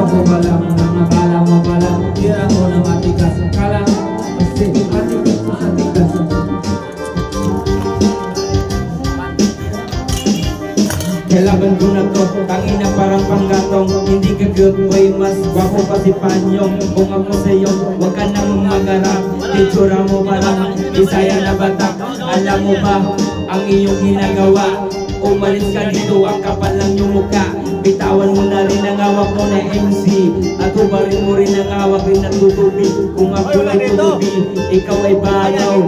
ko pala, akala mo pala, tira ko na matigas. Akala mo kasi matigas ko sa tigas. Kailangan ko na to, tangina parang panggatong. Hindi ka good boy, mas gwapo pa si Panyong. Kung ako sa'yo, huwag ka nang magarap. Itsura mo parang Bisaya na batak. Alam mo ba ang iyong ginagawa? Umalis ka dito, ang kapal lang yung mukha. Bitawan mo na rin ang hawak mo na MC. At ubarin mo rin ang hawak rin na tutubi. Kung ako ay tutubi, ikaw ay bagaw.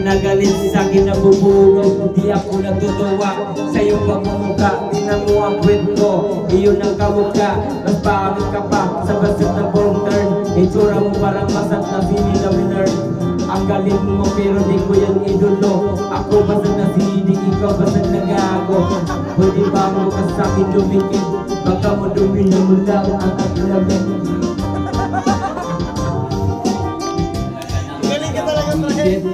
Nagalit sa'kin na buburo. Di ako natutuwa sa'yo pagmumukha. Tingnan mo ang kwento, iyon ang kamukha. Mas pangit ka pa sa basit na form turn. Itsura mo parang masat na sini na winner. Ang galing mo pero di ko yan idolo. Ako basta na sini, ikaw basta nagago. Pwede ba mo ka sa'kin dumikit? Baka mo dumino mo lang ang aglamin.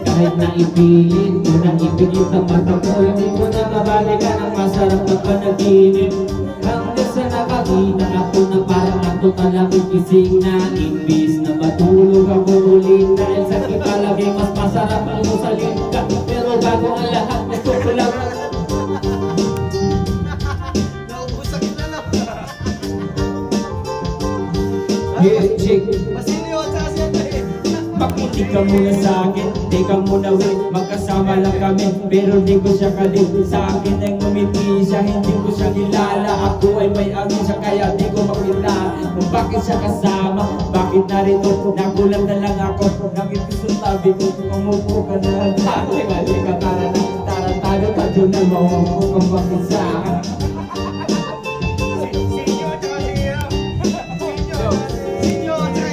Kahit na ipilit, yun ang ipilit ang mata ko. Hindi ko na mabalikan ang masarap na panaginip. Hanggang sa nakakita ako na parang ako talagang gising na. Imbis na matulog ako ulit dahil sa kipalagi mas masarap ang usalin ka. Pero bago ang lahat, gusto ko lang chick. Bakit ka muna sa'kin, di ka muna wait. Magkasama lang kami, pero di ko siya kalit. Sa akin ay ngumiti siya, hindi ko siya kilala. Ako ay may amin siya, kaya di ko makita kung bakit siya kasama, bakit narito. Nagulat na lang ako, nakit ko sa tabi ko. Umupo ka na lang dati, mali ka tarantado ka dyan na maupo kang bakit sa'kin.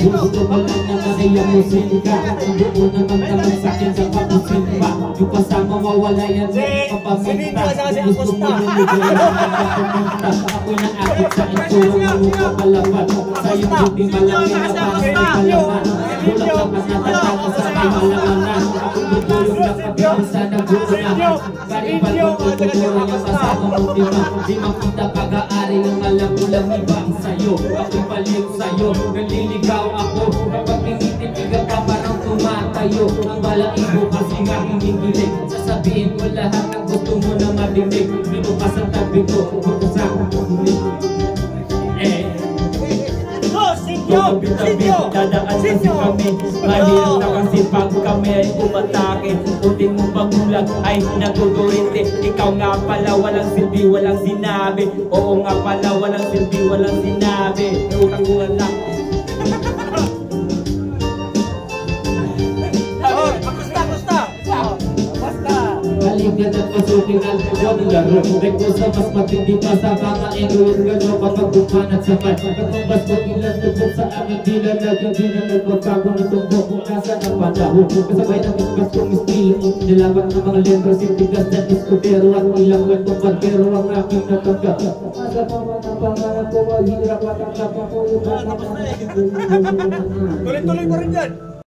Gusto ko lang na naiyamusin ka. Hindi mo naman naman sa'kin sa kapusin pa. Yung kasama mawala yan kapaminta. Gusto mo nung bigla na nagpapunta. Ako na akit sa itsura ng mukha palapat. Sa'yo hindi malaki na parang may palaman. Bulak lang at natatanga sa may malanganan. Ako dito yung nakapagyan sa naguunahan. Karibal kong tututuro yung kasama mo diba. Di makita pag-aari ng malang-ulang iba sa'yo. Ako'y baliw sa'yo, naliligaw ako. Kapag tinitipigan ka parang tumatayo. Ang balang ibo kasi nga hinigilig. Sasabihin ko lahat ng gusto mo na marinig. Dito ka sa tabi ko, dito sa dadaan kasi kami. Mahirap na kasi pag kami ay umatake. Puting mong magulang ay natuturinte. Ikaw nga pala walang silbi, walang sinabi. Oo nga pala walang silbi, walang sinabi. Utang ko lang. Halika at pasukin ang paglalaro. Rekosa mas matindi pa sa mga egoin. Gano'n kapag bumanat sa man. Katumbas ko ilan tubok sa aming dila. Lagyan din ang nagpagbago na tumbok kung nasa ng panahon. Kasabay ng magpas kong estilo. Nilaban ng mga lentro, sintigas na iskutero. At ilang gantong pagkero ang aking natanggap. Masa pa man ang pangarap ko, mahirap at ang kapako. Tuloy-tuloy ko rin dyan.